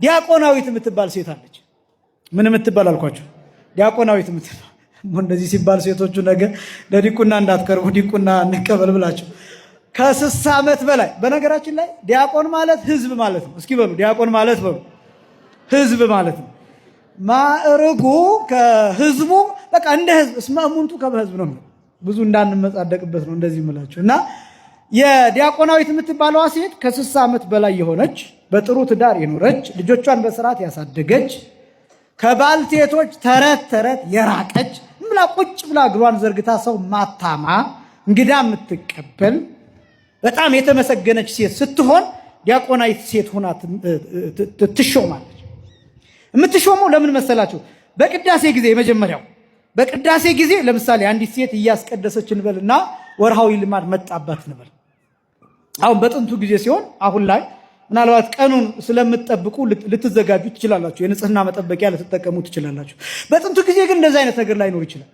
ዲያቆናዊት የምትባል ሴት አለች። ምን የምትባል አልኳችሁ? ዲያቆናዊት የምትባል እንደዚህ ሲባል ሴቶቹ ነገ ለዲቁና እንዳትቀርቡ ዲቁና እንቀበል ብላችሁ ከ60 ዓመት በላይ በነገራችን ላይ ዲያቆን ማለት ህዝብ ማለት ነው። እስኪ በሉ ዲያቆን ማለት በሉ ህዝብ ማለት ነው። ማዕረጉ ከህዝቡ በቃ እንደ ህዝብ እስመ እሙንቱ ከህዝብ ነው። ብዙ እንዳንመጻደቅበት ነው እንደዚህ የምላችሁ። እና የዲያቆናዊት የምትባለዋ ሴት ከ60 ዓመት በላይ የሆነች በጥሩ ትዳር የኖረች ልጆቿን በስርዓት ያሳደገች ከባልቴቶች ተረት ተረት የራቀች ምላ ቁጭ ብላ እግሯን ዘርግታ ሰው ማታማ እንግዳ የምትቀበል በጣም የተመሰገነች ሴት ስትሆን ዲያቆናዊት ሴት ሆና ትሾማለች። የምትሾመው ለምን መሰላችሁ? በቅዳሴ ጊዜ የመጀመሪያው በቅዳሴ ጊዜ ለምሳሌ አንዲት ሴት እያስቀደሰች እንበልና ወርሃዊ ልማድ መጣባት እንበል። አሁን በጥንቱ ጊዜ ሲሆን አሁን ላይ ምናልባት ቀኑን ስለምትጠብቁ ልትዘጋጁ ትችላላችሁ። የንጽህና መጠበቂያ ልትጠቀሙ ትችላላችሁ። በጥንቱ ጊዜ ግን እንደዛ አይነት ነገር ላይኖር ይችላል።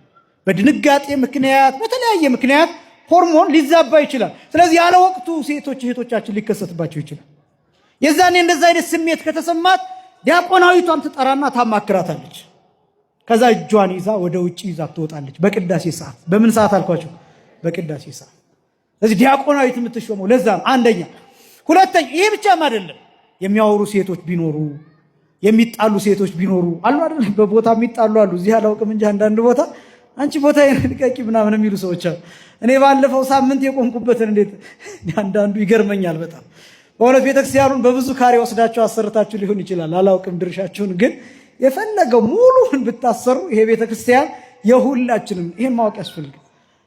በድንጋጤ ምክንያት በተለያየ ምክንያት ሆርሞን ሊዛባ ይችላል። ስለዚህ ያለ ወቅቱ ሴቶች እህቶቻችን ሊከሰትባቸው ይችላል። የዛኔ እንደዛ አይነት ስሜት ከተሰማት ዲያቆናዊቷን ትጠራና ታማክራታለች። ከዛ እጇን ይዛ ወደ ውጭ ይዛ ትወጣለች። በቅዳሴ ሰዓት። በምን ሰዓት አልኳቸው? በቅዳሴ ሰዓት። ስለዚህ ዲያቆናዊት የምትሾመው ለዛ ነው። አንደኛ። ሁለተኛ፣ ይሄ ብቻም አይደለም። የሚያወሩ ሴቶች ቢኖሩ የሚጣሉ ሴቶች ቢኖሩ አሉ አይደል? በቦታ የሚጣሉ አሉ። እዚህ አላውቅም እንጂ አንዳንድ ቦታ አንቺ ቦታ ልቀቂ ምናምን የሚሉ ሰዎች አሉ። እኔ ባለፈው ሳምንት የቆምኩበትን እንዴት አንዳንዱ ይገርመኛል በጣም በእውነት። ቤተክርስቲያኑን በብዙ ካሬ ወስዳችሁ አሰርታችሁ ሊሆን ይችላል፣ አላውቅም ድርሻችሁን። ግን የፈለገው ሙሉን ብታሰሩ ይሄ ቤተክርስቲያን የሁላችንም፣ ይሄን ማወቅ ያስፈልጋል።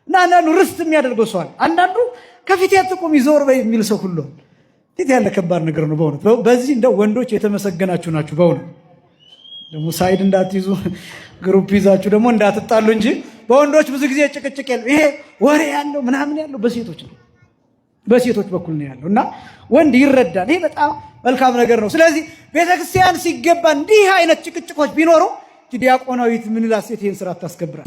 እና አንዳንዱ ርስት የሚያደርገው ሰዋል፣ አንዳንዱ ከፊት ያጥቁም ይዞር በይ የሚል ሰው ሁሉ እንዴት ያለ ከባድ ነገር ነው በእውነት። በዚህ እንደው ወንዶች የተመሰገናችሁ ናችሁ በእውነት። ደግሞ ሳይድ እንዳትይዙ ግሩፕ ይዛችሁ ደግሞ እንዳትጣሉ እንጂ በወንዶች ብዙ ጊዜ ጭቅጭቅ ያለው ይሄ ወሬ ያለው ምናምን ያለው በሴቶች ነው፣ በሴቶች በኩል ነው ያለው። እና ወንድ ይረዳል። ይሄ በጣም መልካም ነገር ነው። ስለዚህ ቤተክርስቲያን ሲገባ እንዲህ አይነት ጭቅጭቆች ቢኖሩ ዲያቆናዊት ምንላት ሴት ይህን ስራ ታስከብራል።